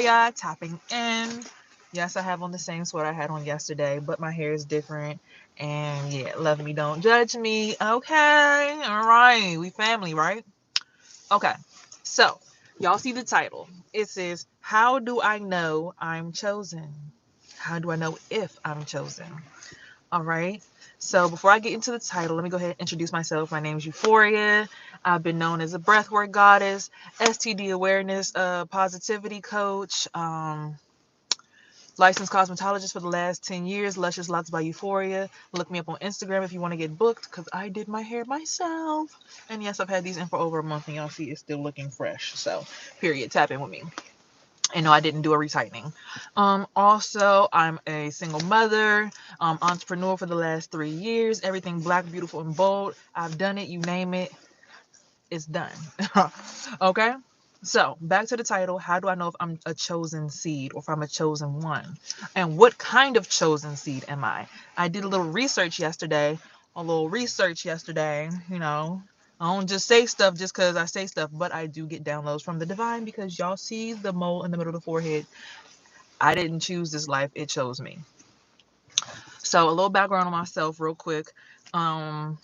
Yeah, tapping in. Yes, I have on the same sweater I had on yesterday, but my hair is different. And yeah, love me, don't judge me. Okay, all right, we family, right? Okay, so y'all see the title. It says, "How do I know I'm chosen? How do I know if I'm chosen?" All right. So before I get into the title, let me go ahead and introduce myself. My name is Euphoria. I've been known as a breathwork goddess, STD awareness, positivity coach, licensed cosmetologist for the last 10 years. Luscious Locks by Euphoria. Look me up on Instagram if you want to get booked, because I did my hair myself. And yes, I've had these in for over a month, and y'all see it's still looking fresh. So, period. Tap in with me. And no, I didn't do a retightening. Also, I'm a single mother, entrepreneur for the last 3 years. Everything black, beautiful, and bold. I've done it. You name it, it's done. Okay. So back to the title. How do I know if I'm a chosen seed or if I'm a chosen one? And what kind of chosen seed am I? I did a little research yesterday. You know, I don't just say stuff just because I say stuff, but I do get downloads from the divine, because y'all see the mole in the middle of the forehead. I didn't choose this life, it chose me. So a little background on myself real quick. I've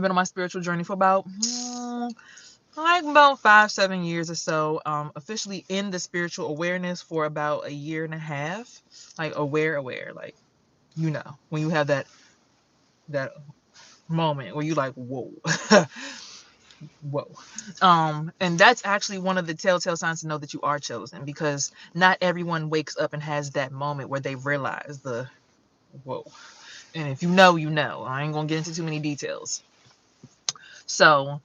been on my spiritual journey for about like about 5-7 years or so. Officially in the spiritual awareness for about a year and a half. Like aware, like, you know, when you have that moment where you like, whoa. Whoa. And that's actually one of the telltale signs to know that you are chosen, because not everyone wakes up and has that moment where they realize the whoa. And if you know, you know. I ain't gonna get into too many details. So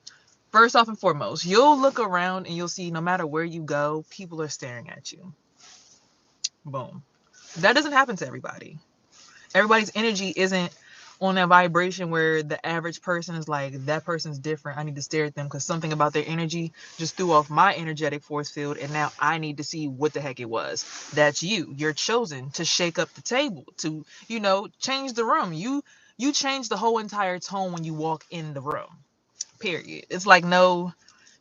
first off and foremost, you'll look around and you'll see, no matter where you go, people are staring at you. Boom. That doesn't happen to everybody. Everybody's energy isn't on that vibration where the average person is like, that person's different, I need to stare at them because something about their energy just threw off my energetic force field, and now I need to see what the heck it was. That's you. You're chosen to shake up the table, to, change the room. You change the whole entire tone when you walk in the room. Period. It's like, no,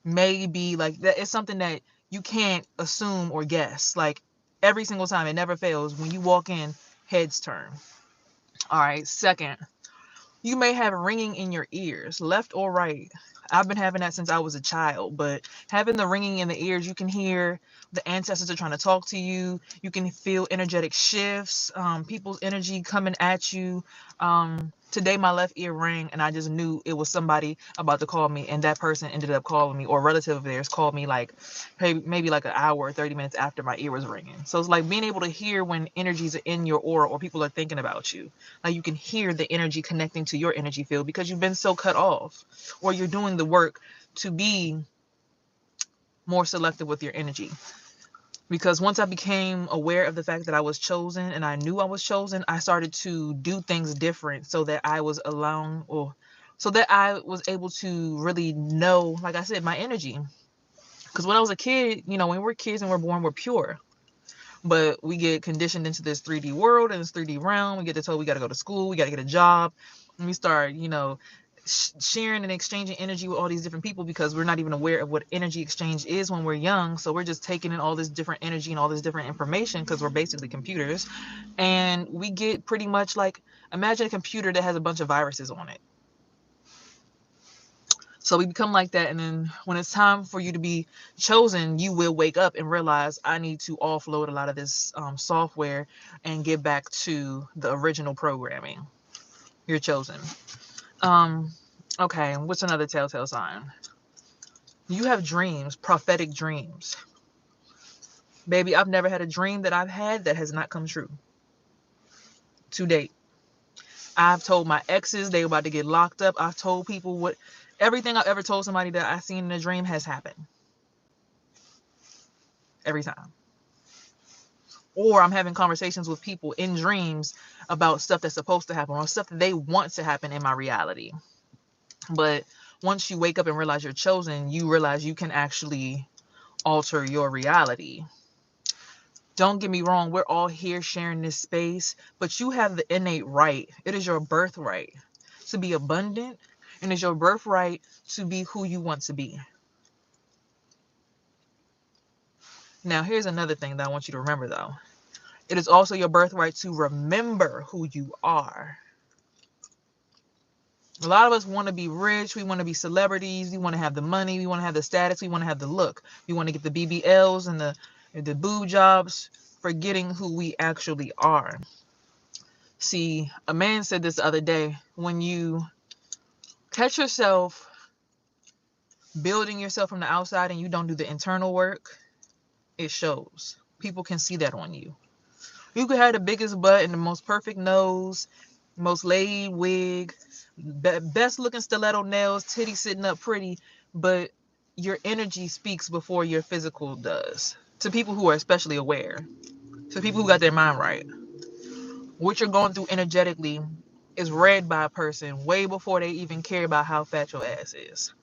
maybe, like that. It's something that you can't assume or guess. Like, every single time, it never fails. When you walk in, heads turn. All right. Second, you may have ringing in your ears, left or right. I've been having that since I was a child, but having the ringing in the ears, you can hear the ancestors are trying to talk to you. You can feel energetic shifts, people's energy coming at you. Today, my left ear rang, and I just knew it was somebody about to call me, and that person ended up calling me, or a relative of theirs called me, like, hey, maybe like an hour or 30 minutes after my ear was ringing. So it's like being able to hear when energies are in your aura or people are thinking about you. Like, you can hear the energy connecting to your energy field because you've been so cut off, or you're doing the work to be more selective with your energy. Because once I became aware of the fact that I was chosen and I knew I was chosen, I started to do things different so that I was alone, or so that I was able to really know, like I said, my energy. Because when I was a kid, when we're kids and we're born, we're pure. But we get conditioned into this 3D world and this 3D realm. We get told we got to go to school, we got to get a job, and we start, sharing and exchanging energy with all these different people, because we're not even aware of what energy exchange is when we're young. So we're just taking in all this different energy and all this different information, because we're basically computers. And we get pretty much like, imagine a computer that has a bunch of viruses on it. So we become like that, and then when it's time for you to be chosen, you will wake up and realize, I need to offload a lot of this software and get back to the original programming. You're chosen. Um, okay, what's another telltale sign? You have dreams, prophetic dreams. Baby, I've never had a dream that I've had that has not come true to date. I've told my exes they were about to get locked up. I've told people everything I've ever told somebody that I've seen in a dream has happened. Every time. Or I'm having conversations with people in dreams about stuff that's supposed to happen, or stuff that they want to happen in my reality. But once you wake up and realize you're chosen, you realize you can actually alter your reality. Don't get me wrong, we're all here sharing this space, but you have the innate right. It is your birthright to be abundant, and it's your birthright to be who you want to be. Now, here's another thing that I want you to remember, though. It is also your birthright to remember who you are. A lot of us want to be rich. We want to be celebrities. We want to have the money. We want to have the status. We want to have the look. We want to get the BBLs and the boob jobs, forgetting who we actually are. See, a man said this the other day, when you catch yourself building yourself from the outside and you don't do the internal work, it shows. People can see that on you. You could have the biggest butt and the most perfect nose, most laid wig, best looking stiletto nails, titties sitting up pretty, but your energy speaks before your physical does. To people who are especially aware, to people who got their mind right, what you're going through energetically is read by a person way before they even care about how fat your ass is.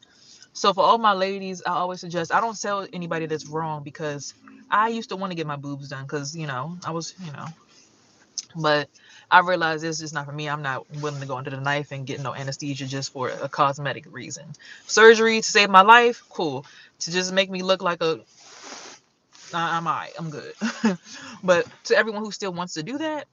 So for all my ladies, I always suggest, I don't tell anybody that's wrong, because I used to want to get my boobs done because, I was, but I realized this is not for me. I'm not willing to go under the knife and get no anesthesia just for a cosmetic reason. Surgery to save my life, cool. To just make me look like I'm all right, I'm good. But to everyone who still wants to do that,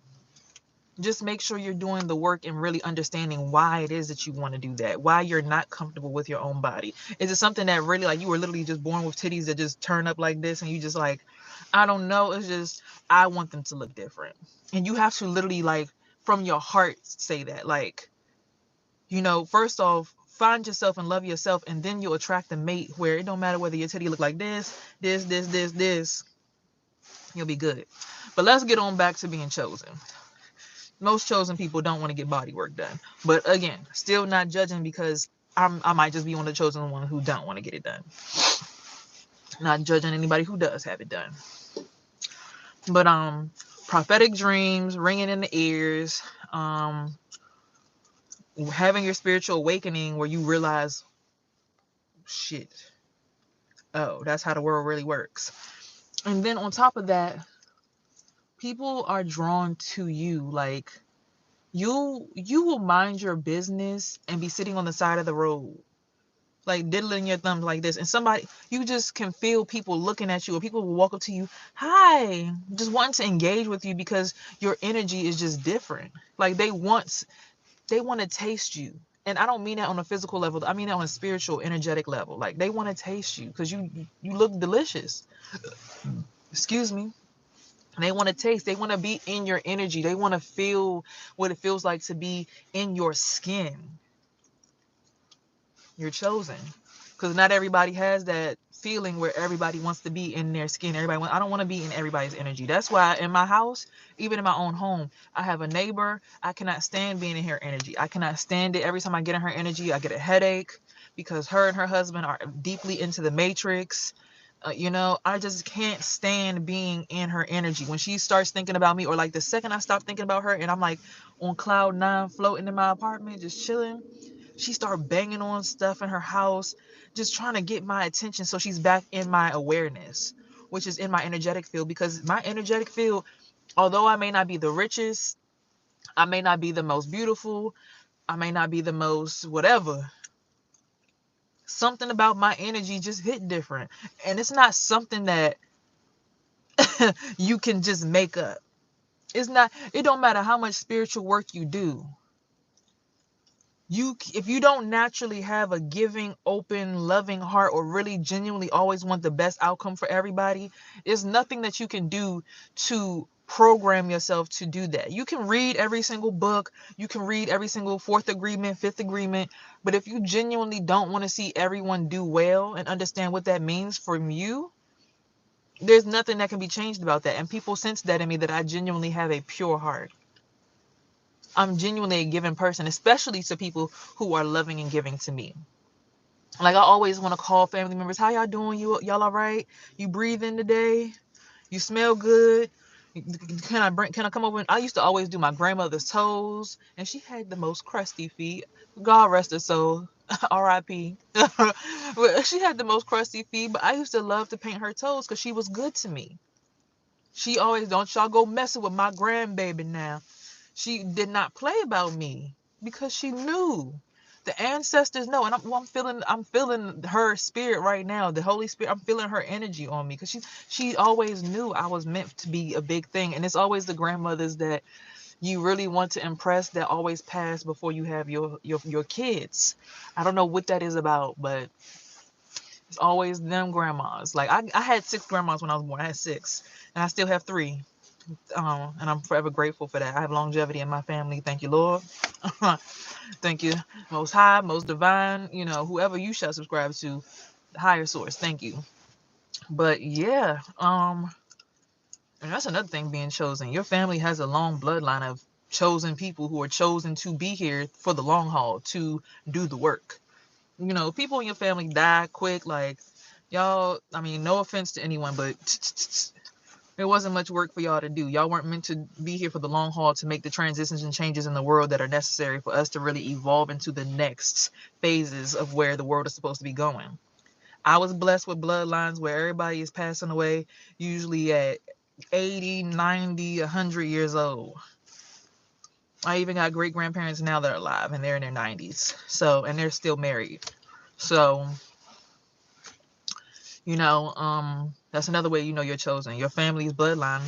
just make sure you're doing the work and really understanding why it is that you want to do that, why you're not comfortable with your own body. Is it something that really, like, you were literally just born with titties that just turn up like this and you just like, I don't know, it's just, I want them to look different. And you have to literally, like, from your heart say that, like, first off, find yourself and love yourself, and then you'll attract a mate where it don't matter whether your titty look like this, you'll be good. But let's get on back to being chosen. Most chosen people don't want to get body work done. But again, still not judging, because I might just be one of the chosen ones who don't want to get it done. Not judging anybody who does have it done. But prophetic dreams, ringing in the ears, having your spiritual awakening where you realize, shit, oh, that's how the world really works. And then on top of that, people are drawn to you. Like, you will mind your business and be sitting on the side of the road, like diddling your thumbs like this, and somebody, you just can feel people looking at you, or people will walk up to you, hi, just wanting to engage with you, because your energy is just different. Like, they want to taste you. And I don't mean that on a physical level, I mean that on a spiritual, energetic level. Like, they want to taste you because you look delicious. Excuse me. They want to taste, they want to be in your energy, they want to feel what it feels like to be in your skin. You're chosen, because not everybody has that feeling where everybody wants to be in their skin. I don't want to be in everybody's energy. That's why in my house, even in my own home, I have a neighbor. I cannot stand being in her energy. I cannot stand it. Every time I get in her energy, I get a headache, because her and her husband are deeply into the matrix. I just can't stand being in her energy. When she starts thinking about me, or like the second I stop thinking about her and I'm like on cloud 9 floating in my apartment just chilling, she started banging on stuff in her house, just trying to get my attention, so she's back in my awareness, which is in my energetic field. Because my energetic field, although I may not be the richest, I may not be the most beautiful, I may not be the most whatever, something about my energy just hit different. And it's not something that you can just make up. It don't matter how much spiritual work you do. If you don't naturally have a giving, open, loving heart, or really genuinely always want the best outcome for everybody, there's nothing that you can do to program yourself to do that. You can read every single book, you can read every single fourth agreement, fifth agreement, but if you genuinely don't want to see everyone do well and understand what that means from you, there's nothing that can be changed about that. And people sense that in me, that I genuinely have a pure heart. I'm genuinely a giving person, especially to people who are loving and giving to me. Like, I always want to call family members, how y'all doing? Y'all all right? You breathing today? You smell good? Can I come over? I used to always do my grandmother's toes, and she had the most crusty feet. God rest her soul. R.I.P. She had the most crusty feet, but I used to love to paint her toes because she was good to me. She always, don't y'all go messing with my grandbaby now. She did not play about me because she knew The ancestors know, and I'm feeling her spirit right now, the Holy Spirit. I'm feeling her energy on me, because she always knew I was meant to be a big thing. And it's always the grandmothers that you really want to impress that always pass before you have your kids. I don't know what that is about, but it's always them grandmas. Like I had 6 grandmas when I was born. I had 6, and I still have 3. And I'm forever grateful for that. I have longevity in my family. Thank you, Lord. Thank you, Most High, Most Divine, whoever you shall subscribe to, the higher source. Thank you. But yeah, and that's another thing, being chosen. Your family has a long bloodline of chosen people who are chosen to be here for the long haul, to do the work. People in your family die quick. Like, y'all, I mean, no offense to anyone, but there wasn't much work for y'all to do. Y'all weren't meant to be here for the long haul, to make the transitions and changes in the world that are necessary for us to really evolve into the next phases of where the world is supposed to be going. I was blessed with bloodlines where everybody is passing away, usually at 80, 90, 100 years old. I even got great grandparents now that are alive, and they're in their 90s. So, and they're still married. So, that's another way you're chosen. Your family's bloodline.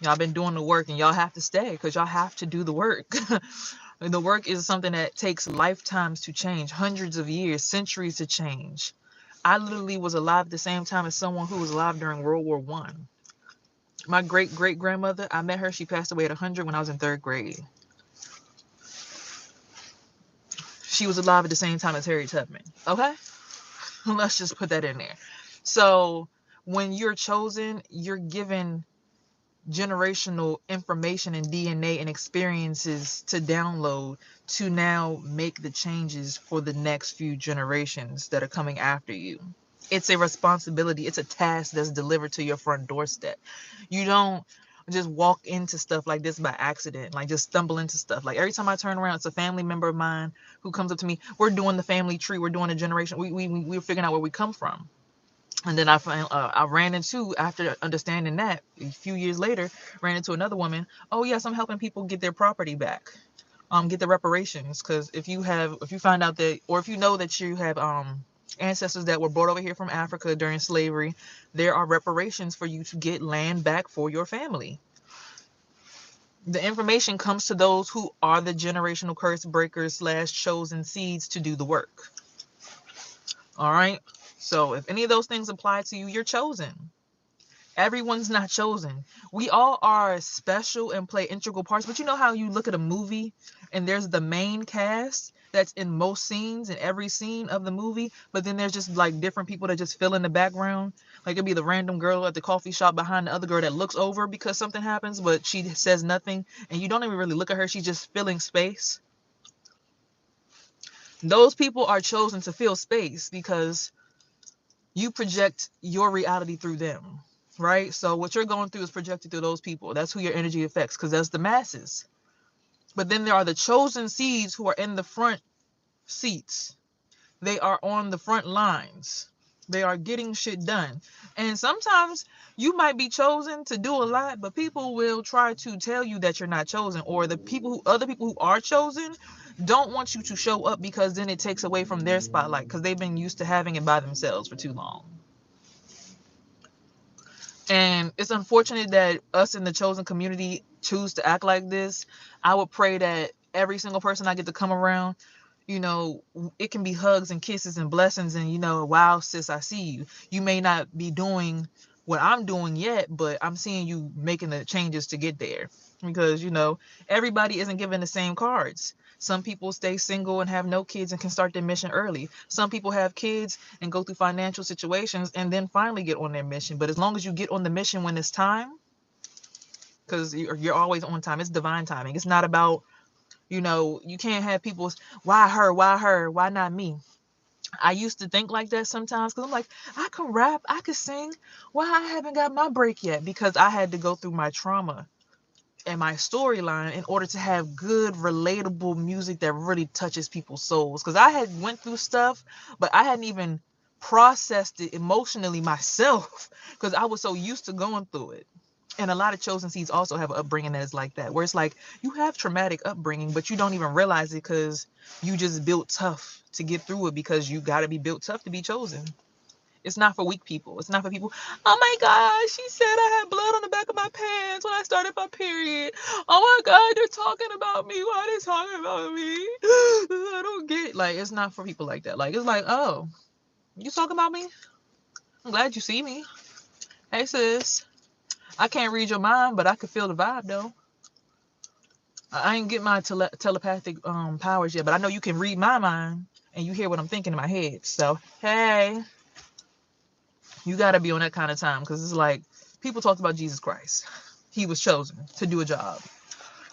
Y'all been doing the work, and y'all have to stay, because y'all have to do the work. The work is something that takes lifetimes to change, hundreds of years, centuries to change. I literally was alive at the same time as someone who was alive during World War I. My great-great-grandmother, I met her. She passed away at 100 when I was in 3rd grade. She was alive at the same time as Harriet Tubman. Okay? Let's just put that in there. So when you're chosen, you're given generational information and DNA and experiences to download to now make the changes for the next few generations that are coming after you. It's a responsibility. It's a task that's delivered to your front doorstep. You don't just walk into stuff like this by accident, like just stumble into stuff. Like every time I turn around, it's a family member of mine who comes up to me. We're doing the family tree. We're doing a generation. We're figuring out where we come from. And then I ran into, after understanding that, a few years later, ran into another woman. Oh yes, I'm helping people get their property back, get the reparations. Because if you find out that, or if you know that you have ancestors that were brought over here from Africa during slavery, there are reparations for you to get land back for your family. The information comes to those who are the generational curse breakers / chosen seeds to do the work. All right. So if any of those things apply to you, you're chosen. Everyone's not chosen. We all are special and play integral parts. But you know how you look at a movie and there's the main cast that's in most scenes, in every scene of the movie, but then there's just like different people that just fill in the background. Like it'd be the random girl at the coffee shop behind the other girl that looks over because something happens, but she says nothing, and you don't even really look at her. She's just filling space. Those people are chosen to fill space because you project your reality through them, right? So what you're going through is projected through those people. That's who your energy affects, because that's the masses. But then there are the chosen seeds who are in the front seats. They are on the front lines. They are getting shit done. And sometimes you might be chosen to do a lot, but people will try to tell you that you're not chosen, or other people who are chosen don't want you to show up, because then it takes away from their spotlight, because they've been used to having it by themselves for too long. And it's unfortunate that us in the chosen community choose to act like this. I would pray that every single person I get to come around, it can be hugs and kisses and blessings and, wow, sis, I see you. You may not be doing what I'm doing yet, but I'm seeing you making the changes to get there. Because, everybody isn't given the same cards. Some people stay single and have no kids and can start their mission early. Some people have kids and go through financial situations and then finally get on their mission. But as long as you get on the mission when it's time, because you're always on time, it's divine timing. It's not about, you can't have people, why her, why not me? I used to think like that sometimes, because I'm like, I can rap, I can sing, why I haven't got my break yet? Because I had to go through my trauma and my storyline in order to have good, relatable music that really touches people's souls. Because I had went through stuff, but I hadn't even processed it emotionally myself, because I was so used to going through it. And a lot of chosen seeds also have an upbringing that is like that, where it's like you have traumatic upbringing, but you don't even realize it because you just built tough to get through it, because you got to be built tough to be chosen. It's not for weak people. It's not for people. Oh my God, she said I had blood on the back of my pants when I started my period. Oh my God, they're talking about me. Why are they talking about me? I don't get it. Like, it's not for people like that. Like, it's like, oh, you talking about me? I'm glad you see me. Hey sis, I can't read your mind, but I could feel the vibe though. I ain't get my telepathic powers yet, but I know you can read my mind and you hear what I'm thinking in my head. So hey, you got to be on that kind of time, because it's like people talked about Jesus Christ. He was chosen to do a job.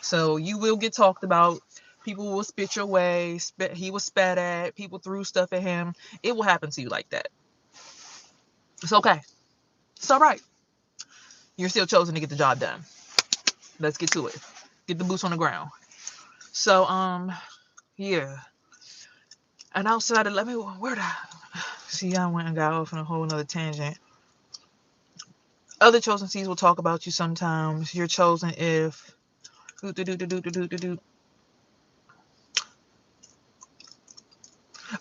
So you will get talked about. People will spit your way. He was spat at. People threw stuff at him. It will happen to you like that. It's okay. It's all right. You're still chosen to get the job done. Let's get to it. Get the boots on the ground. So, yeah. And outside of, where'd I, see, I went and got off on a whole nother tangent. Other chosen seeds will talk about you sometimes. You're chosen if,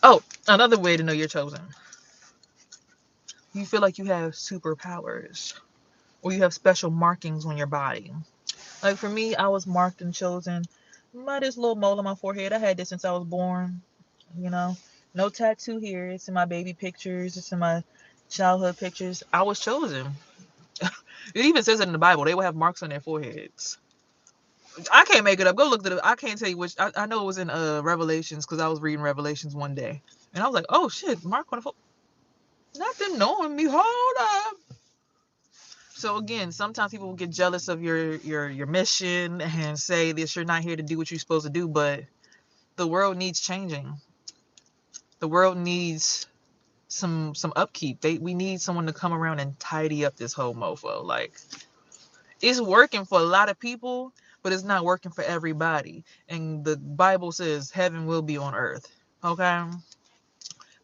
oh, another way to know you're chosen. You feel like you have superpowers, or you have special markings on your body. Like for me, I was marked and chosen by this little mole on my forehead. I had this since I was born. You know, no tattoo here. It's in my baby pictures. It's in my childhood pictures. I was chosen. It even says it in the Bible. They will have marks on their foreheads. I can't make it up. Go look at it. I can't tell you which. I know it was in Revelations, because I was reading Revelations one day, and I was like, oh shit, mark on the forehead. Not them knowing me. Hold up. So again, sometimes people will get jealous of your mission and say that you're not here to do what you're supposed to do, but the world needs changing. The world needs some upkeep. We need someone to come around and tidy up this whole mofo. Like, it's working for a lot of people, but it's not working for everybody. And the Bible says heaven will be on earth. Okay?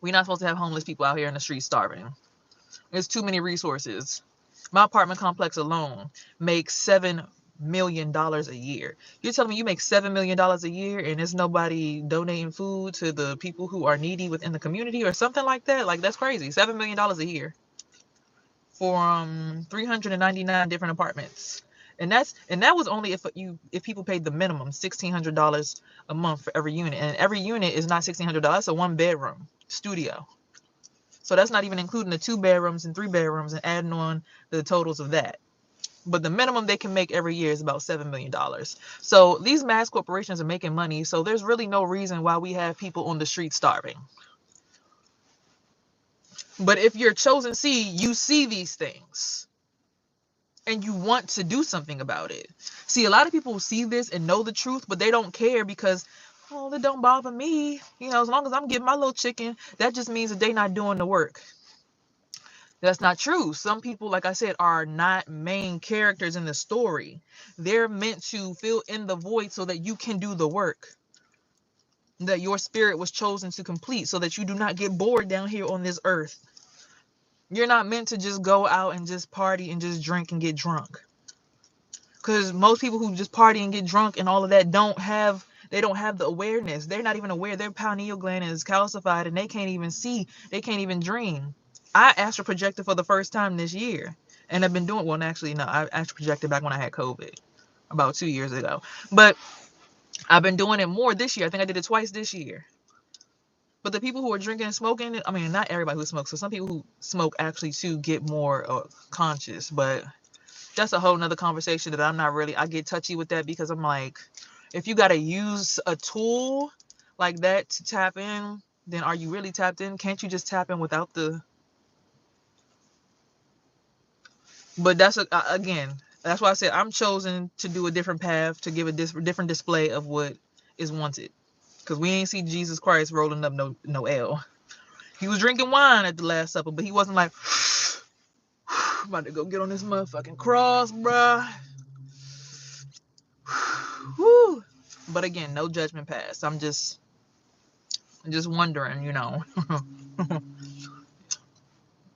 We're not supposed to have homeless people out here in the streets starving. There's too many resources. My apartment complex alone makes $7 million a year. You're telling me you make $7 million a year and there's nobody donating food to the people who are needy within the community or something like that? Like, that's crazy. $7 million a year for 399 different apartments. And that was only if people paid the minimum $1,600 a month for every unit. And every unit is not $1,600. That's a 1-bedroom studio. So that's not even including the 2 bedrooms and 3 bedrooms and adding on the totals of that. But the minimum they can make every year is about $7 million. So these mass corporations are making money. So there's really no reason why we have people on the street starving. But if you're chosen seed, you see these things and you want to do something about it. See, a lot of people see this and know the truth, but they don't care because, oh, that don't bother me. You know, as long as I'm getting my little chicken, that just means that they're not doing the work. That's not true. Some people, like I said, are not main characters in the story. They're meant to fill in the void so that you can do the work that your spirit was chosen to complete, so that you do not get bored down here on this earth. You're not meant to just go out and just party and just drink and get drunk. Because most people who just party and get drunk and all of that don't have the awareness. They're not even aware. Their pineal gland is calcified and they can't even see. They can't even dream. I astral projected for the first time this year, and I've been doing, well, actually, no, I astral projected back when I had COVID about 2 years ago, but I've been doing it more this year. I think I did it twice this year. But the people who are drinking and smoking, I mean, not everybody who smokes, so some people who smoke actually too get more conscious, but that's a whole nother conversation that I'm not really, I get touchy with that, because I'm like, if you got to use a tool like that to tap in, then are you really tapped in? Can't you just tap in without the, but that's again, that's why I said I'm chosen to do a different path, to give a different display of what is wanted, because we ain't see Jesus Christ rolling up no L. He was drinking wine at the Last Supper, but he wasn't like, I'm about to go get on this motherfucking cross, bruh. Woo. But again, no judgment pass. I'm just wondering, you know,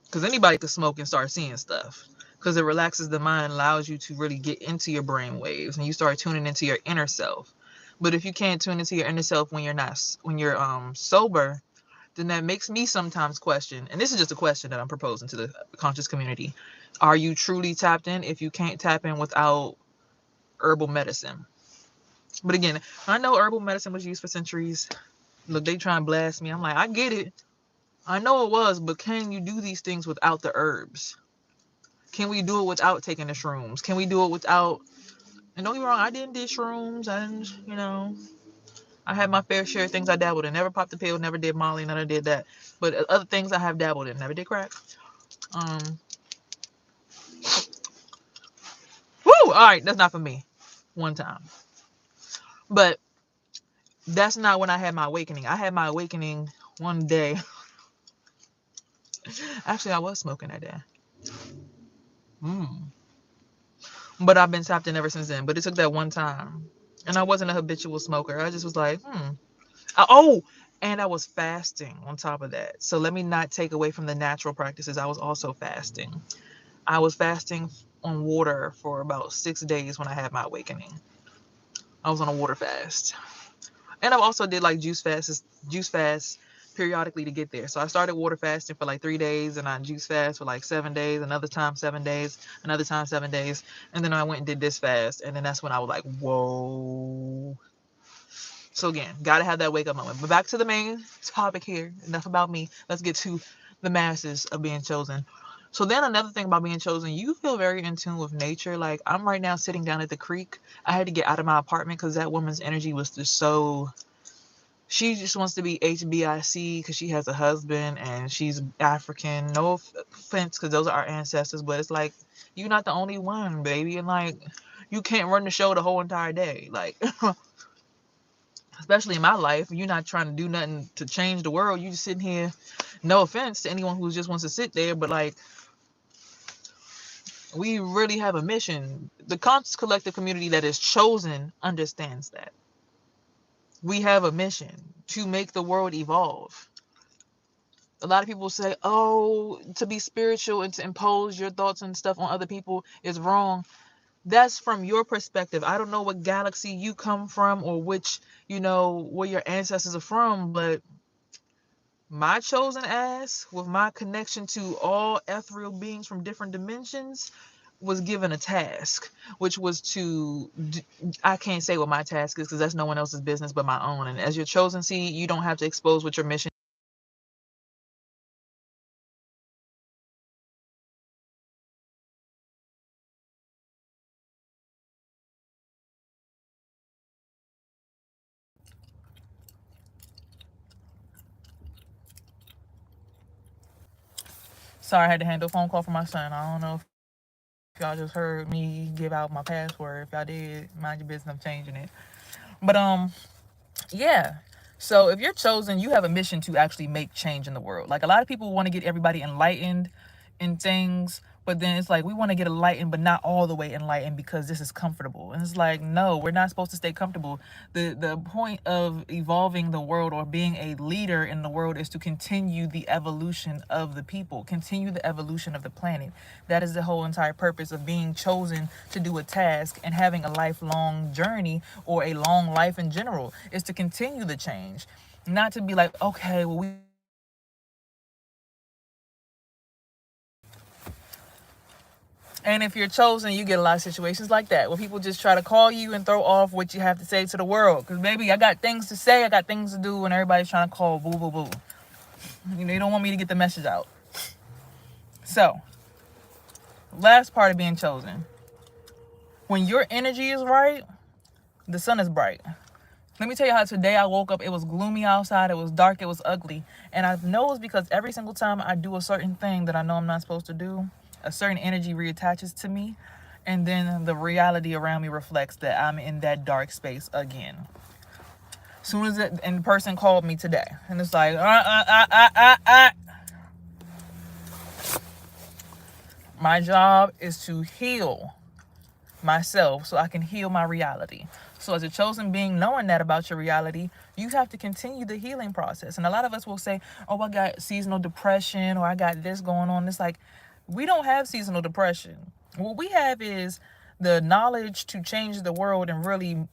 because anybody could smoke and start seeing stuff. because it relaxes the mind, allows you to really get into your brain waves, and you start tuning into your inner self. But if you can't tune into your inner self when you're sober, then that makes me sometimes question, and this is just a question that I'm proposing to the conscious community: are you truly tapped in if you can't tap in without herbal medicine? But again, I know herbal medicine was used for centuries. Look, they try and blast me. I'm like, I get it. I know it was, but can you do these things without the herbs? Can we do it without taking the shrooms? Can we do it without... And don't get me wrong, I didn't do shrooms. I didn't, I had my fair share of things I dabbled in. Never popped a pill, never did Molly, never did that. But other things I have dabbled in. Never did crack. Woo! All right, that's not for me. One time. But that's not when I had my awakening. I had my awakening one day. Actually, I was smoking that day. But I've been tapped in ever since then. But it took that one time. And I wasn't a habitual smoker. I just was like, and I was fasting on top of that. So let me not take away from the natural practices. I was also fasting. I was fasting on water for about 6 days when I had my awakening. I was on a water fast. And I also did like juice fast periodically to get there. So I started water fasting for like 3 days, and I juice fast for like 7 days, another time 7 days, another time 7 days. And then I went and did this fast. And then that's when I was like, whoa. So again, gotta have that wake up moment. But back to the main topic here. Enough about me. Let's get to the masses of being chosen. So then another thing about being chosen, you feel very in tune with nature. Like I'm right now sitting down at the creek. I had to get out of my apartment because that woman's energy was just so... She just wants to be HBIC because she has a husband and she's African. No offense, because those are our ancestors, but it's like, you're not the only one, baby. And like, you can't run the show the whole entire day. Like, especially in my life, you're not trying to do nothing to change the world. You just sitting here. No offense to anyone who just wants to sit there, but like, we really have a mission. The conscious collective community that is chosen understands that. We have a mission to make the world evolve. A lot of people say, oh, to be spiritual and to impose your thoughts and stuff on other people is wrong. That's from your perspective. I don't know what galaxy you come from or which, where your ancestors are from, but my chosen ass, with my connection to all ethereal beings from different dimensions, was given a task, which was I can't say what my task is because that's no one else's business but my own. And as your chosen seed, you don't have to expose what your mission. Sorry, I had to handle a phone call from my son. I don't know if y'all just heard me give out my password. If y'all did, mind your business, I'm changing it. But yeah. So if you're chosen, you have a mission to actually make change in the world. Like a lot of people want to get everybody enlightened in things, but then it's like we want to get enlightened, but not all the way enlightened because this is comfortable. And it's like, no, we're not supposed to stay comfortable. The point of evolving the world or being a leader in the world is to continue the evolution of the people, continue the evolution of the planet. That is the whole entire purpose of being chosen to do a task and having a lifelong journey or a long life in general, is to continue the change. Not to be like, okay, well, and if you're chosen, you get a lot of situations like that where people just try to call you and throw off what you have to say to the world. Because, baby, I got things to say, I got things to do, and everybody's trying to call boo, boo, boo. You don't want me to get the message out. So, last part of being chosen. When your energy is right, the sun is bright. Let me tell you how today I woke up, it was gloomy outside, it was dark, it was ugly. And I know it's because every single time I do a certain thing that I know I'm not supposed to do, a certain energy reattaches to me, and then the reality around me reflects that I'm in that dark space again. Soon as and the person called me today, and it's like, my job is to heal myself so I can heal my reality. So as a chosen being, knowing that about your reality, you have to continue the healing process. And a lot of us will say, oh, I got seasonal depression or I got this going on. It's like, We don't have seasonal depression. What we have is the knowledge to change the world and really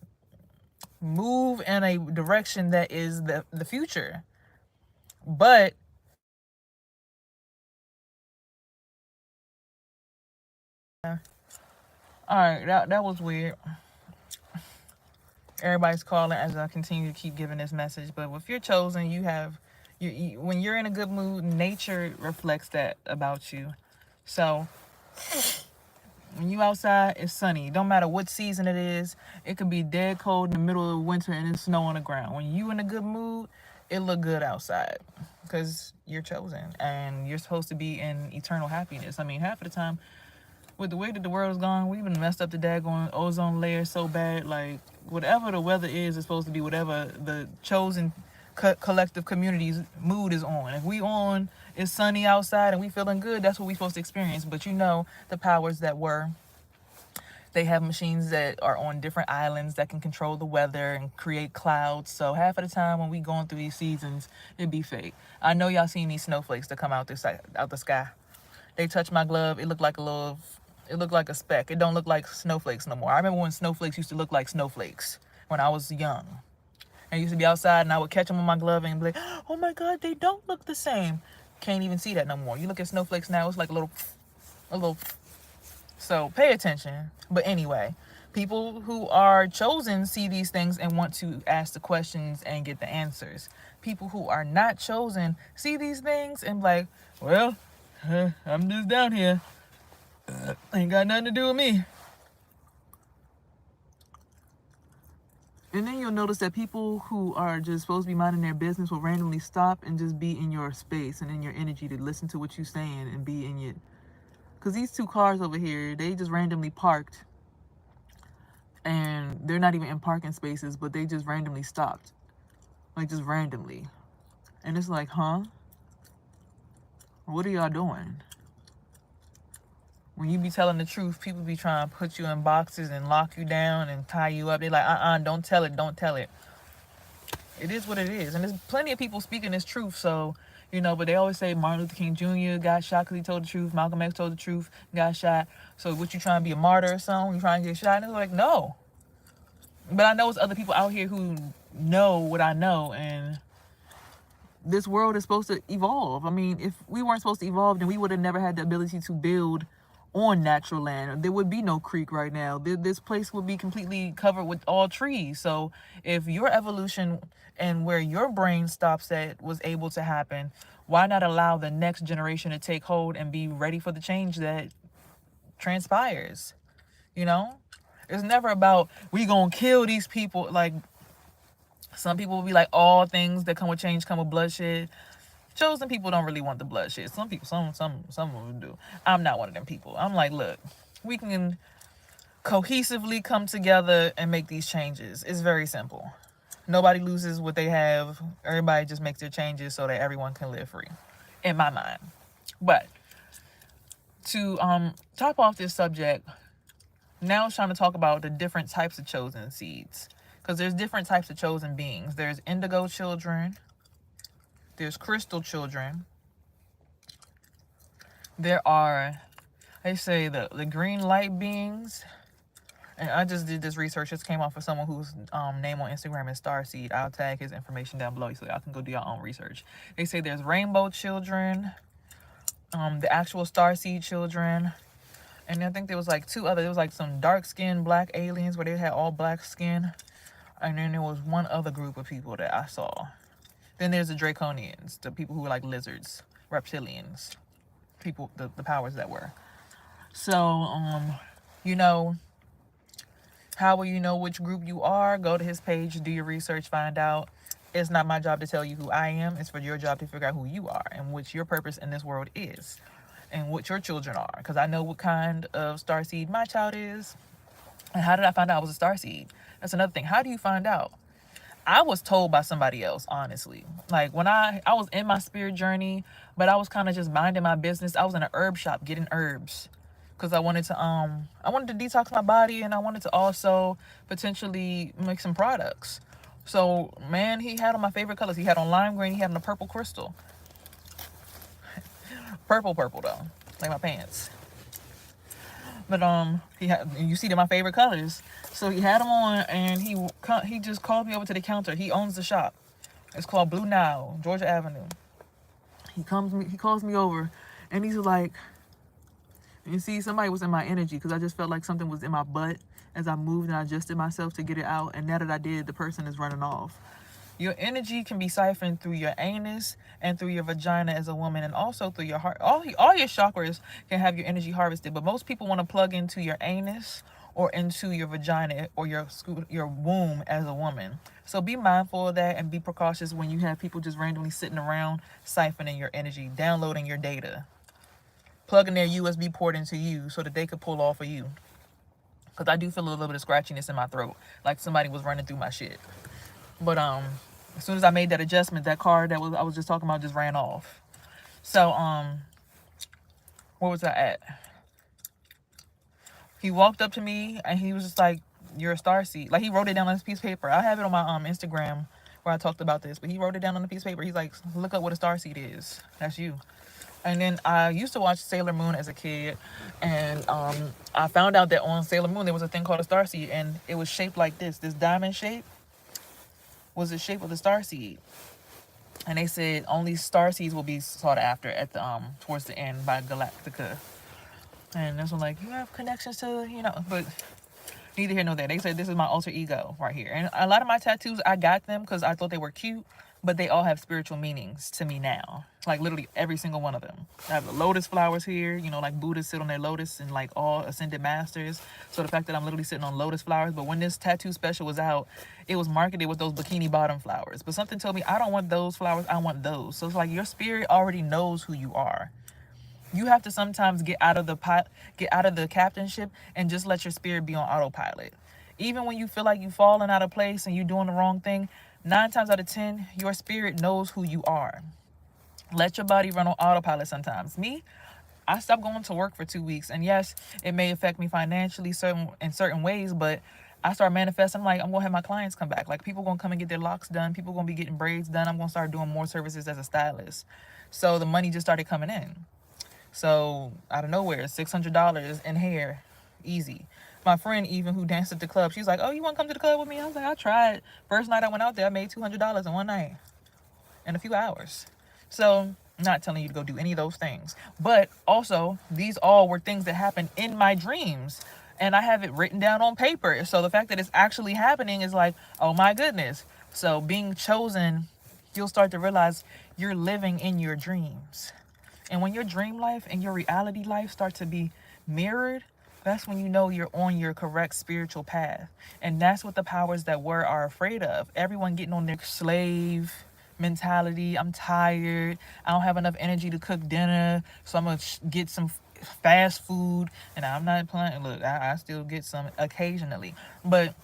move in a direction that is the future. But all right, that was weird. Everybody's calling as I continue to keep giving this message. But if you're chosen, when you're in a good mood, nature reflects that about you. So when you outside, it's sunny. Don't matter what season it is. It could be dead cold in the middle of winter and it's snow on the ground. When you in a good mood, it look good outside because you're chosen and you're supposed to be in eternal happiness. I mean, half of the time, with the way that the world's gone, we've been messed up the daggone ozone layer so bad. Like, whatever the weather is supposed to be whatever the chosen collective community's mood is on. If we on, it's sunny outside and we feeling good, that's what we supposed to experience. But you know, the powers that were, they have machines that are on different islands that can control the weather and create clouds. So half of the time when we going through these seasons, it be fake. I know y'all seen these snowflakes that come out the sky. They touch my glove, it looked like a speck. It don't look like snowflakes no more. I remember when snowflakes used to look like snowflakes when I was young. I used to be outside and I would catch them on my glove and be like, oh my God, they don't look the same. Can't even see that no more. You look at snowflakes now, it's like a little. So pay attention. But anyway, people who are chosen see these things and want to ask the questions and get the answers. People who are not chosen see these things and be like, well, I'm just down here. Ain't got nothing to do with me. And then you'll notice that people who are just supposed to be minding their business will randomly stop and just be in your space and in your energy to listen to what you're saying and be in your... Because these two cars over here, they just randomly parked. And they're not even in parking spaces, but they just randomly stopped. Like, just randomly. And it's like, huh? What are y'all doing? When you be telling the truth, people be trying to put you in boxes and lock you down and tie you up. They're like, don't tell it, don't tell it. It is what it is. And there's plenty of people speaking this truth, so, you know, but they always say Martin Luther King Jr. got shot because he told the truth. Malcolm X told the truth, got shot. So what, you trying to be a martyr or something? You trying to get shot? And it's like, no. But I know it's other people out here who know what I know, and this world is supposed to evolve. I mean, if we weren't supposed to evolve, then we would have never had the ability to build on natural land. There would be no creek right now. This place would be completely covered with all trees. So if your evolution and where your brain stops at was able to happen, why not allow the next generation to take hold and be ready for the change that transpires? You know, it's never about we gonna kill these people. Like, some people will be like, all things that come with change come with bloodshed. Chosen people don't really want the bloodshed. Some people, some of them do. I'm not one of them people. I'm like, look, we can cohesively come together and make these changes. It's very simple. Nobody loses what they have. Everybody just makes their changes so that everyone can live free, in my mind. But to top off this subject, now it's trying to talk about the different types of chosen seeds. Because there's different types of chosen beings. There's indigo children. There's crystal children. There are, they say, the green light beings. And I just did this research. This came off of someone whose name on Instagram is Starseed. I'll tag his information down below so y'all can go do your own research. They say there's rainbow children, the actual starseed children. And I think there was like two other. There was like some dark-skinned black aliens where they had all black skin. And then there was one other group of people that I saw. Then there's the draconians, the people who were like lizards, reptilians, people, the powers that were. So, you know, how will you know which group you are? Go to his page, do your research, find out. It's not my job to tell you who I am. It's for your job to figure out who you are and what your purpose in this world is and what your children are. Because I know what kind of starseed my child is. And how did I find out I was a starseed? That's another thing. How do you find out? I was told by somebody else, honestly. Like, when I was in my spirit journey, but I was kind of just minding my business. I was in an herb shop getting herbs because I wanted to detox my body, and I wanted to also potentially make some products. So, man, he had on my favorite colors. He had on lime green. He had on a purple crystal. Purple though. like my pants. But he had, you see, they're my favorite colors. So he had them on, and he just called me over to the counter. He owns the shop. It's called Blue Nile, Georgia Avenue. He calls me over, and he's like, you see, somebody was in my energy because I just felt like something was in my butt as I moved and I adjusted myself to get it out. And now that I did, the person is running off. Your energy can be siphoned through your anus and through your vagina as a woman, and also through your heart. All your chakras can have your energy harvested, but most people want to plug into your anus or into your vagina or your womb as a woman. So be mindful of that and be precautious when you have people just randomly sitting around siphoning your energy, downloading your data, plugging their USB port into you so that they could pull off of you. Because I do feel a little bit of scratchiness in my throat, like somebody was running through my shit. But as soon as I made that adjustment, that card I was just talking about just ran off. So where was I at? He walked up to me and he was just like, "You're a starseed." Like, he wrote it down on this piece of paper. I have it on my Instagram where I talked about this, but he wrote it down on a piece of paper. He's like, "Look up what a starseed is. That's you." And then I used to watch Sailor Moon as a kid, and I found out that on Sailor Moon there was a thing called a starseed, and it was shaped like this. This diamond shape was the shape of the starseed. And they said only starseeds will be sought after at the towards the end by Galactica. And this one, like, you have connections to, but neither here nor there. They said this is my alter ego right here. And a lot of my tattoos, I got them because I thought they were cute, but they all have spiritual meanings to me now. Like, literally every single one of them. I have the lotus flowers here, like Buddhists sit on their lotus, and like all ascended masters. So the fact that I'm literally sitting on lotus flowers. But when this tattoo special was out, it was marketed with those bikini bottom flowers. But something told me, I don't want those flowers, I want those. So it's like your spirit already knows who you are. You have to sometimes get out of the captainship and just let your spirit be on autopilot. Even when you feel like you've fallen out of place and you're doing the wrong thing, 9 times out of 10, your spirit knows who you are. Let your body run on autopilot sometimes. Me, I stopped going to work for 2 weeks. And yes, it may affect me financially in certain ways, but I start manifesting. I'm like, I'm going to have my clients come back. Like, people going to come and get their locks done. People going to be getting braids done. I'm going to start doing more services as a stylist. So the money just started coming in. So out of nowhere, $600 in hair, easy. My friend even who danced at the club, she's like, "Oh, you want to come to the club with me?" I was like, "I tried." First night I went out there, I made $200 in one night, in a few hours. So I'm not telling you to go do any of those things, but also these all were things that happened in my dreams, and I have it written down on paper. So the fact that it's actually happening is like, oh my goodness. So being chosen, you'll start to realize you're living in your dreams. And when your dream life and your reality life start to be mirrored, that's when you know you're on your correct spiritual path. And that's what the powers that were are afraid of. Everyone getting on their slave mentality. I'm tired. I don't have enough energy to cook dinner, so I'm going to get some fast food. And I'm not playing. Look, I still get some occasionally. But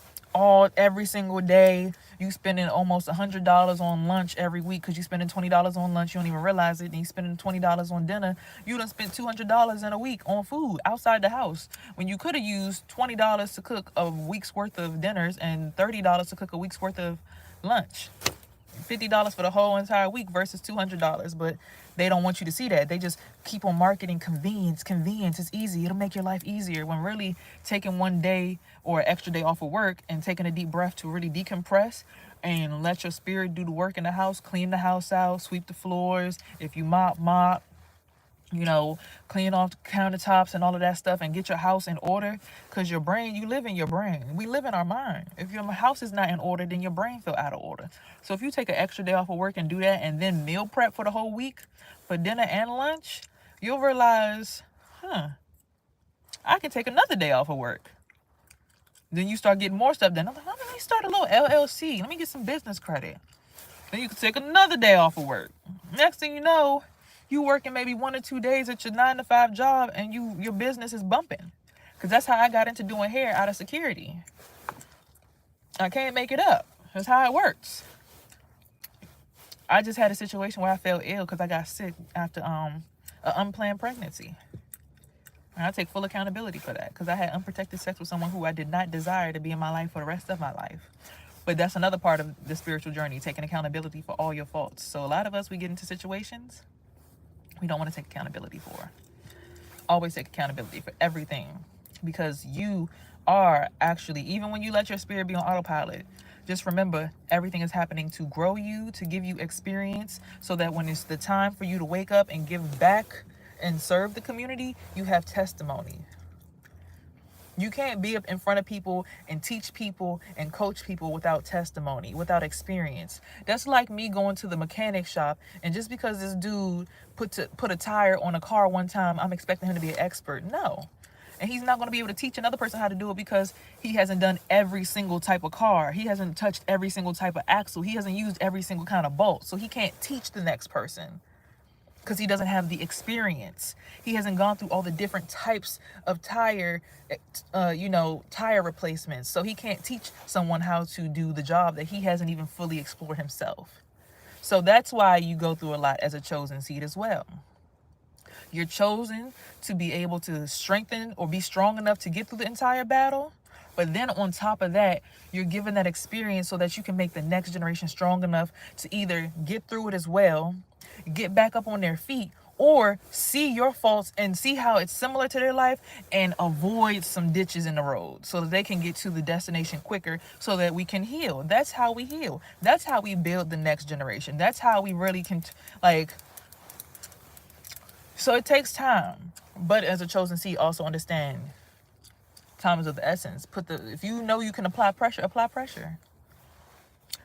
every single day, you spending almost $100 on lunch every week because you're spending $20 on lunch. You don't even realize it. And you spending $20 on dinner. You done spent $200 in a week on food outside the house when you could have used $20 to cook a week's worth of dinners and $30 to cook a week's worth of lunch. $50 for the whole entire week versus $200. But they don't want you to see that. They just keep on marketing convenience. It's easy. It'll make your life easier, when really taking one day or an extra day off of work and taking a deep breath to really decompress and let your spirit do the work in the house, clean the house out, sweep the floors. If you mop, clean off the countertops and all of that stuff, and get your house in order. Because your brain, you live in your brain. We live in our mind. If your house is not in order, then your brain feel out of order. So if you take an extra day off of work and do that, and then meal prep for the whole week for dinner and lunch, you'll realize, I can take another day off of work. Then you start getting more stuff done. I'm like, let me start a little LLC. Let me get some business credit. Then you can take another day off of work. Next thing you know, you working maybe 1 or 2 days at your 9-to-5 job, and your business is bumping. Because that's how I got into doing hair out of security. I can't make it up. That's how it works. I just had a situation where I fell ill because I got sick after an unplanned pregnancy. And I take full accountability for that, because I had unprotected sex with someone who I did not desire to be in my life for the rest of my life. But that's another part of the spiritual journey, taking accountability for all your faults. So a lot of us, we get into situations we don't want to take accountability for. Always take accountability for everything, because you are actually, even when you let your spirit be on autopilot, just remember everything is happening to grow you, to give you experience, so that when it's the time for you to wake up and give back and serve the community, you have testimony. You can't be up in front of people and teach people and coach people without testimony, without experience. That's like me going to the mechanic shop, and just because this dude put a tire on a car one time, I'm expecting him to be an expert. No. And he's not going to be able to teach another person how to do it, because he hasn't done every single type of car. He hasn't touched every single type of axle. He hasn't used every single kind of bolt. So he can't teach the next person, because he doesn't have the experience. He hasn't gone through all the different types of tire replacements. So he can't teach someone how to do the job that he hasn't even fully explored himself. So that's why you go through a lot as a chosen seed as well. You're chosen to be able to strengthen or be strong enough to get through the entire battle. But then on top of that, you're given that experience so that you can make the next generation strong enough to either get through it as well, get back up on their feet, or see your faults and see how it's similar to their life and avoid some ditches in the road so that they can get to the destination quicker, so that we can heal. That's how we heal. That's how we build the next generation. That's how we really can, so it takes time. But as a chosen seed, also understand time is of the essence. If you know you can apply pressure, apply pressure.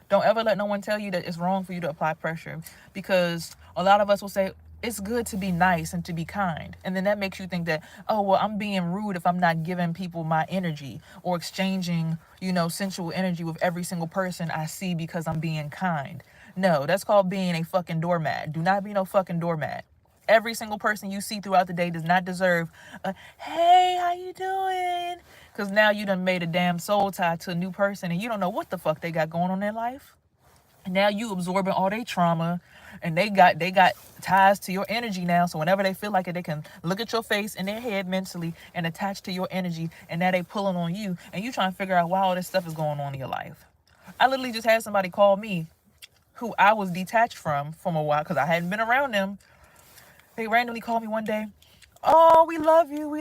Don't ever let no one tell you that it's wrong for you to apply pressure, because a lot of us will say it's good to be nice and to be kind. And then that makes you think that, oh, well, I'm being rude if I'm not giving people my energy or exchanging, sensual energy with every single person I see because I'm being kind. No, that's called being a fucking doormat. Do not be no fucking doormat. Every single person you see throughout the day does not deserve a, hey, how you doing? Because now you done made a damn soul tie to a new person, and you don't know what the fuck they got going on in their life. And now you absorbing all their trauma, and they got ties to your energy now. So whenever they feel like it, they can look at your face in their head mentally and attach to your energy, and now they pulling on you, and you trying to figure out why all this stuff is going on in your life. I literally just had somebody call me who I was detached from a while because I hadn't been around them. They randomly called me one day. Oh, we love you.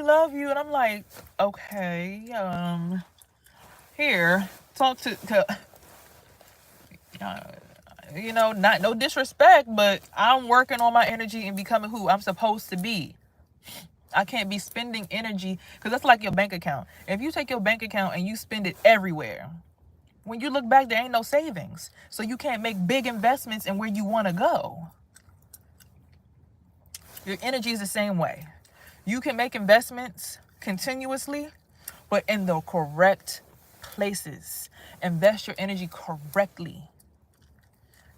And I'm like, okay, here, talk to not no disrespect, but I'm working on my energy and becoming who I'm supposed to be. I can't be spending energy, because that's like your bank account. If you take your bank account and you spend it everywhere, when you look back, there ain't no savings. So you can't make big investments in where you want to go. Your energy is the same way. You can make investments continuously, but in the correct places. Invest your energy correctly.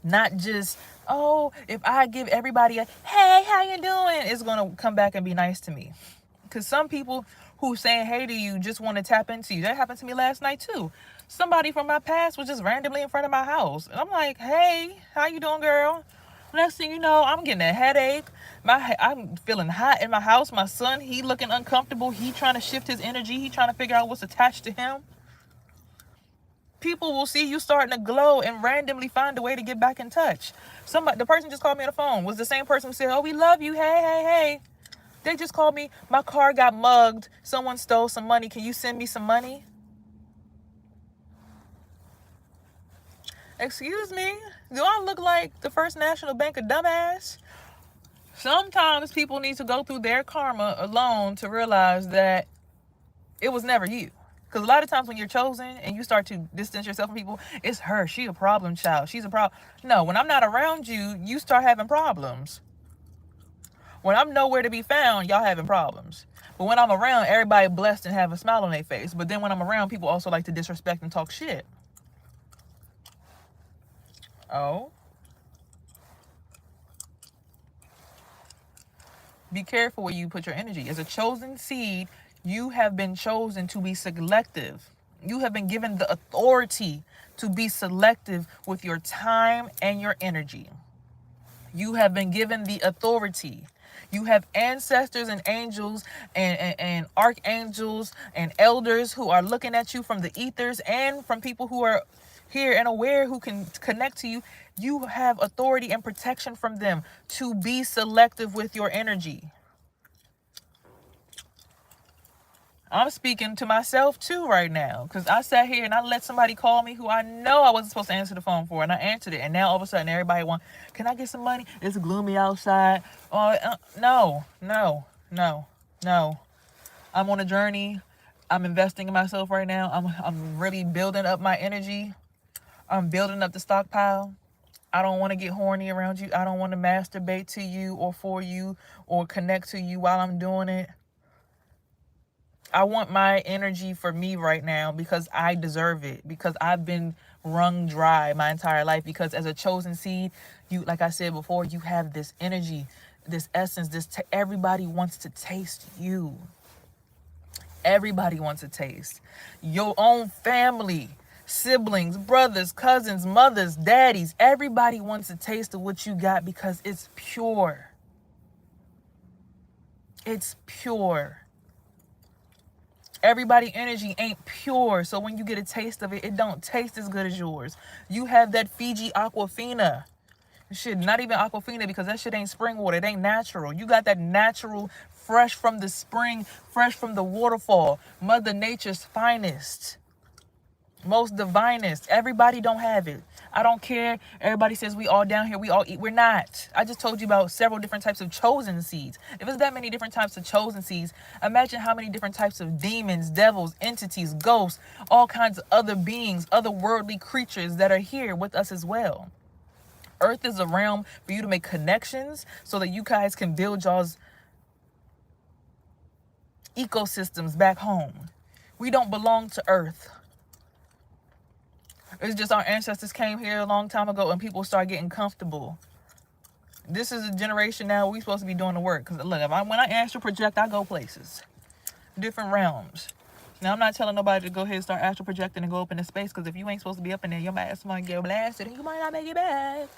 Not just, oh, if I give everybody a, hey, how you doing? It's going to come back and be nice to me. Because some people who saying hey to you just want to tap into you. That happened to me last night too. Somebody from my past was just randomly in front of my house. And I'm like, hey, how you doing, girl? Next thing you know, I'm getting a headache. I'm feeling hot in my house. My son, he looking uncomfortable. He trying to shift his energy. He trying to figure out what's attached to him. People will see you starting to glow and randomly find a way to get back in touch. The person just called me on the phone was the same person who said, oh, we love you. Hey. They just called me. My car got mugged. Someone stole some money. Can you send me some money? Excuse me? Do I look like the First National Bank of dumbass? Sometimes people need to go through their karma alone to realize that it was never you. Because a lot of times when you're chosen and you start to distance yourself from people, it's her. She a problem child. She's a problem. No, when I'm not around you, you start having problems. When I'm nowhere to be found, y'all having problems. But when I'm around, everybody blessed and have a smile on their face. But then when I'm around, people also like to disrespect and talk shit. Oh. Be careful where you put your energy. As a chosen seed, you have been chosen to be selective. You have been given the authority to be selective with your time and your energy. You have been given the authority. You have ancestors and angels and archangels and elders who are looking at you from the ethers, and from people who are here and aware who can connect to you. You have authority and protection from them to be selective with your energy. I'm speaking to myself too right now, because I sat here and I let somebody call me who I know I wasn't supposed to answer the phone for, and I answered it, and now all of a sudden everybody want, can I get some money? It's gloomy outside. No, no, no, no. I'm on a journey. I'm investing in myself right now. I'm really building up my energy. I'm building up the stockpile. I don't want to get horny around you. I don't want to masturbate to you or for you or connect to you while I'm doing it. I want my energy for me right now because I deserve it, because I've been wrung dry my entire life, because as a chosen seed, you, like I said before, you have this energy, this essence, everybody wants to taste you. Everybody wants a taste. Your own family, siblings, brothers, cousins, mothers, daddies, everybody wants a taste of what you got because it's pure. It's pure. Everybody energy ain't pure, so when you get a taste of it, it don't taste as good as yours. You have that Fiji Aquafina. Shit, not even Aquafina, because that shit ain't spring water. It ain't natural. You got that natural, fresh from the spring, fresh from the waterfall. Mother Nature's finest. Most divinest. Everybody don't have it. I don't care. Everybody says we all down here, we all eat. We're not. I just told you about several different types of chosen seeds. If it's that many different types of chosen seeds, imagine how many different types of demons, devils, entities, ghosts, all kinds of other beings, otherworldly creatures that are here with us as well. Earth is a realm for you to make connections so that you guys can build y'all's ecosystems back home. We don't belong to Earth. It's just our ancestors came here a long time ago and people start getting comfortable. This is a generation now we're supposed to be doing the work. Because look, when I astral project, I go places. Different realms. Now, I'm not telling nobody to go ahead and start astral projecting and go up into space, because if you ain't supposed to be up in there, your ass might get blasted and you might not make it back.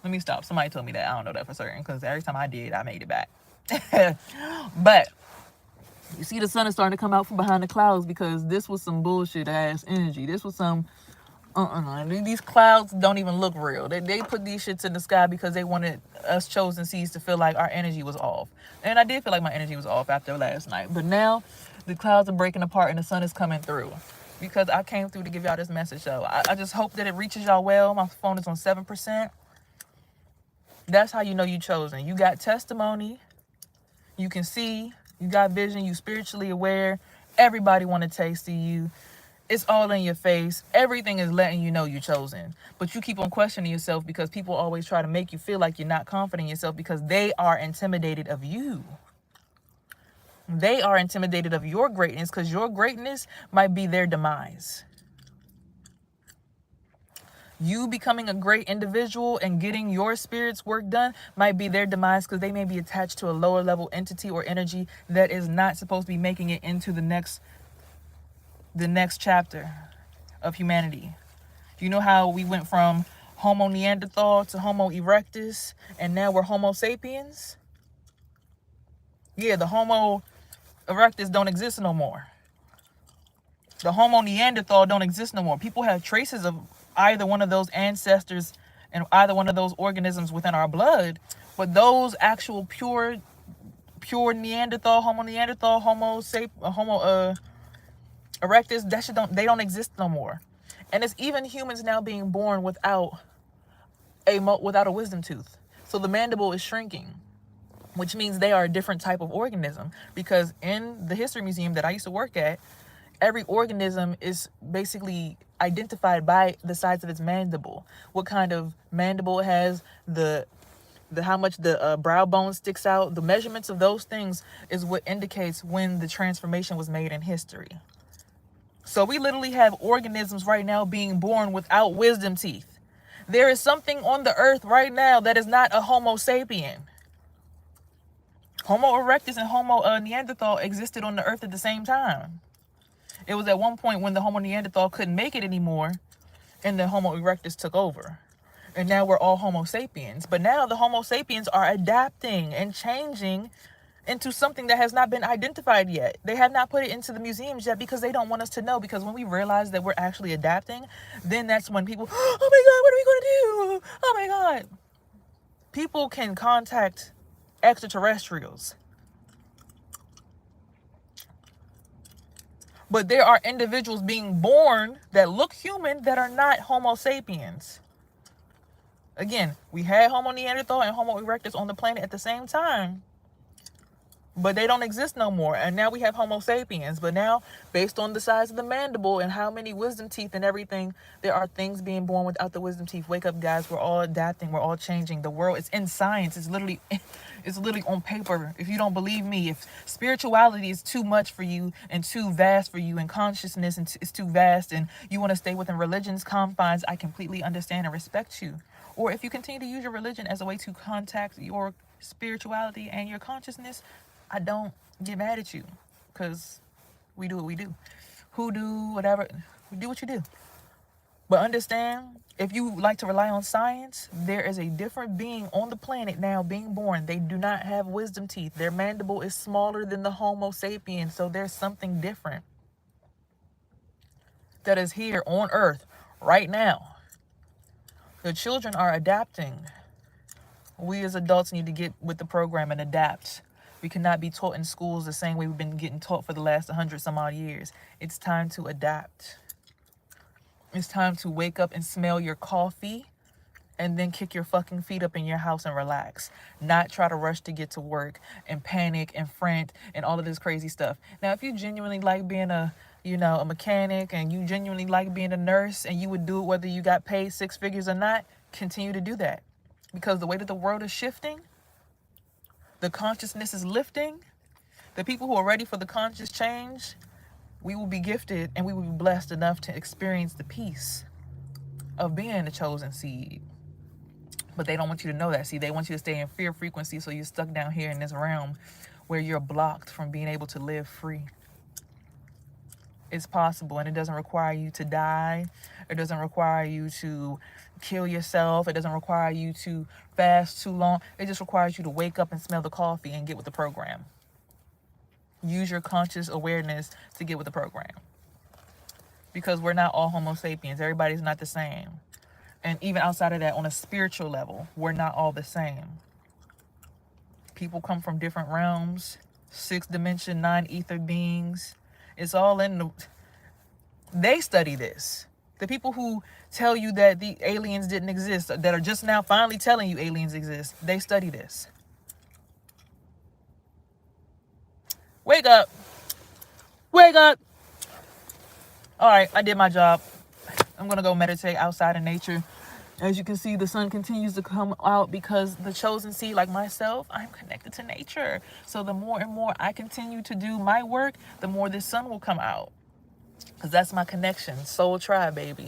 Let me stop. Somebody told me that. I don't know that for certain, because every time I did, I made it back. But you see the sun is starting to come out from behind the clouds, because this was some bullshit ass energy. This was some these clouds don't even look real. They put these shits in the sky because they wanted us chosen seeds to feel like our energy was off. And I did feel like my energy was off after last night. But now the clouds are breaking apart and the sun is coming through, because I came through to give y'all this message. So I just hope that it reaches y'all well. My phone is on 7%. That's how you know you chosen. You got testimony. You can see. You got vision. You spiritually aware. Everybody want to taste of you. It's all in your face. Everything is letting you know you're chosen. But you keep on questioning yourself, because people always try to make you feel like you're not confident in yourself, because they are intimidated of you. They are intimidated of your greatness, because your greatness might be their demise. You becoming a great individual and getting your spirit's work done might be their demise, because they may be attached to a lower level entity or energy that is not supposed to be making it into the next chapter of humanity. You know how we went from Homo Neanderthal to Homo erectus, and now we're Homo sapiens? Yeah, the Homo erectus don't exist no more. The Homo Neanderthal don't exist no more. People have traces of either one of those ancestors and either one of those organisms within our blood, but those actual pure Neanderthal, Homo Neanderthal, Homo erectus, that shit don't exist no more. And it's even humans now being born without a wisdom tooth. So the mandible is shrinking, which means they are a different type of organism, because in the history museum that I used to work at, every organism is basically identified by the size of its mandible. What kind of mandible it has, the how much the brow bone sticks out, the measurements of those things is what indicates when the transformation was made in history. So we literally have organisms right now being born without wisdom teeth. There is something on the earth right now that is not a Homo sapien. Homo erectus and Homo Neanderthal existed on the earth at the same time. It was at one point when the Homo Neanderthal couldn't make it anymore, and the Homo erectus took over. And now we're all Homo sapiens. But now the Homo sapiens are adapting and changing into something that has not been identified yet. They have not put it into the museums yet, because they don't want us to know. Because when we realize that we're actually adapting, then that's when people, oh my God, what are we going to do? Oh my God. People can contact extraterrestrials. But there are individuals being born that look human that are not Homo sapiens. Again, we had Homo neanderthal and Homo erectus on the planet at the same time, but they don't exist no more. And now we have Homo sapiens. But now, based on the size of the mandible and how many wisdom teeth and everything, there are things being born without the wisdom teeth. Wake up, guys. We're all adapting. We're all changing. The world is in science. It's literally on paper. If you don't believe me, if spirituality is too much for you and too vast for you, and consciousness is too vast, and you want to stay within religion's confines, I completely understand and respect you. Or if you continue to use your religion as a way to contact your spirituality and your consciousness, I don't get mad at you, because we do what we do. Hoodoo, whatever, we do what you do. But understand, if you like to rely on science, there is a different being on the planet now being born. They do not have wisdom teeth. Their mandible is smaller than the Homo sapiens. So there's something different that is here on Earth right now. The children are adapting. We as adults need to get with the program and adapt. We cannot be taught in schools the same way we've been getting taught for the last 100 some odd years. It's time to adapt. It's time to wake up and smell your coffee and then kick your fucking feet up in your house and relax. Not try to rush to get to work and panic and fret and all of this crazy stuff. Now, if you genuinely like being a mechanic, and you genuinely like being a nurse, and you would do it whether you got paid 6 figures or not, continue to do that. Because the way that the world is shifting, the consciousness is lifting, the people who are ready for the conscious change, we will be gifted and we will be blessed enough to experience the peace of being the chosen seed. But they don't want you to know that. See, they want you to stay in fear frequency, so you're stuck down here in this realm where you're blocked from being able to live free. It's possible, and it doesn't require you to die. It doesn't require you to kill yourself. It doesn't require you to fast too long. It just requires you to wake up and smell the coffee and get with the program. Use your conscious awareness to get with the program. Because we're not all Homo sapiens. Everybody's not the same. And even outside of that, on a spiritual level, we're not all the same. People come from different realms, 6th dimension, 9 ether beings. It's all in the... They study this. The people who tell you that the aliens didn't exist, that are just now finally telling you aliens exist, they study this. Wake up. Wake up. All right, I did my job. I'm going to go meditate outside in nature. As you can see, the sun continues to come out because the chosen seed, like myself, I'm connected to nature. So the more and more I continue to do my work, the more the sun will come out. Because that's my connection. Soul tribe, baby.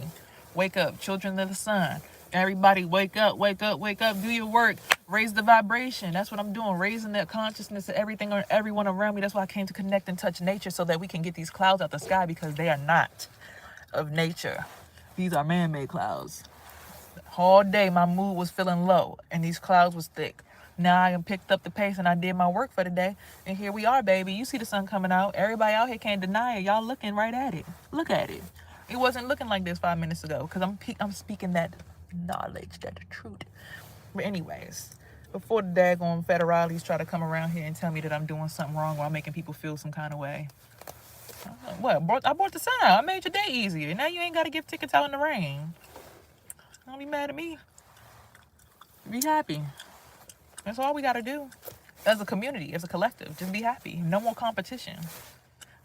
Wake up, children of the sun. Everybody wake up, wake up, wake up. Do your work. Raise the vibration. That's what I'm doing. Raising that consciousness of everything or everyone around me. That's why I came to connect and touch nature, so that we can get these clouds out the sky, because they are not of nature. These are man-made clouds. All day my mood was feeling low and these clouds was thick. Now I picked up the pace and I did my work for the day. And here we are, baby. You see the sun coming out. Everybody out here can't deny it. Y'all looking right at it. Look at it. It wasn't looking like this 5 minutes ago, because I'm speaking that knowledge, that truth. But anyways, before the daggone federales try to come around here and tell me that I'm doing something wrong or I'm making people feel some kind of way. What? I brought the sun out. I made your day easier. Now you ain't got to give tickets out in the rain. Don't be mad at me. Be happy. That's all we got to do. As a community, as a collective, just be happy. No more competition.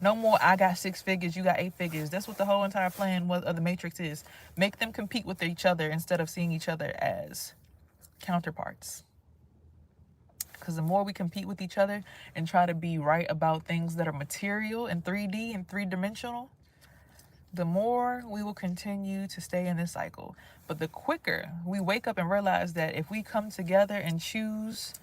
No more, I got 6 figures, you got 8 figures. That's what the whole entire plan of the Matrix is. Make them compete with each other instead of seeing each other as counterparts. Because the more we compete with each other and try to be right about things that are material and 3D and 3-dimensional, the more we will continue to stay in this cycle. But the quicker we wake up and realize that if we come together and choose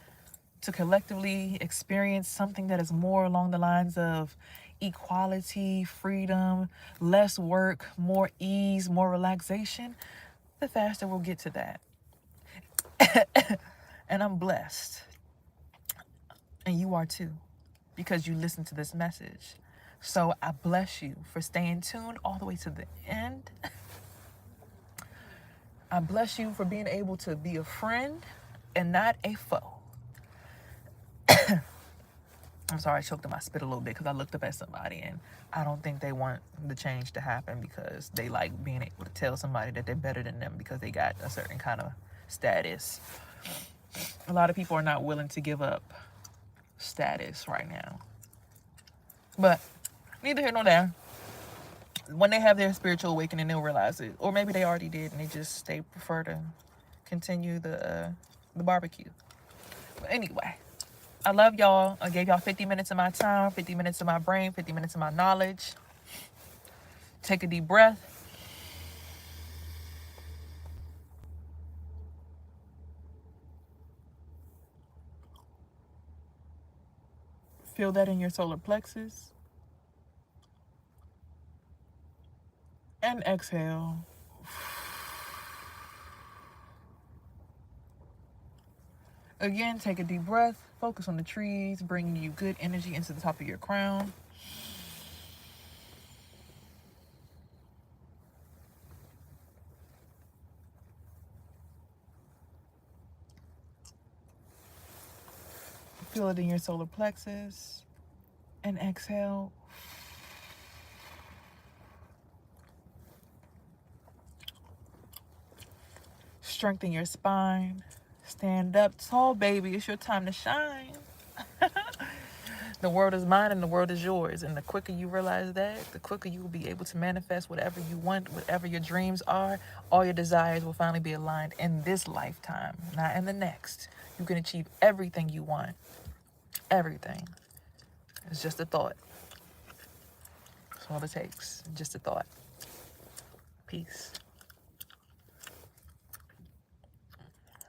to collectively experience something that is more along the lines of equality, freedom, less work, more ease, more relaxation, the faster we'll get to that. And I'm blessed. And you are too, because you listen to this message. So I bless you for staying tuned all the way to the end. I bless you for being able to be a friend and not a foe. I'm sorry, I choked on my spit a little bit because I looked up at somebody and I don't think they want the change to happen because they like being able to tell somebody that they're better than them because they got a certain kind of status. A lot of people are not willing to give up status right now. But neither here nor there. When they have their spiritual awakening, they'll realize it. Or maybe they already did and they prefer to continue the barbecue. But anyway, I love y'all. I gave y'all 50 minutes of my time, 50 minutes of my brain, 50 minutes of my knowledge. Take a deep breath. Feel that in your solar plexus. And exhale. Again, take a deep breath. Focus on the trees, bringing you good energy into the top of your crown. Feel it in your solar plexus. And exhale. Strengthen your spine. Stand up tall, baby. It's your time to shine. The world is mine and the world is yours. And the quicker you realize that, the quicker you will be able to manifest whatever you want, whatever your dreams are. All your desires will finally be aligned in this lifetime, not in the next. You can achieve everything you want. Everything. It's just a thought. That's all it takes. Just a thought. Peace.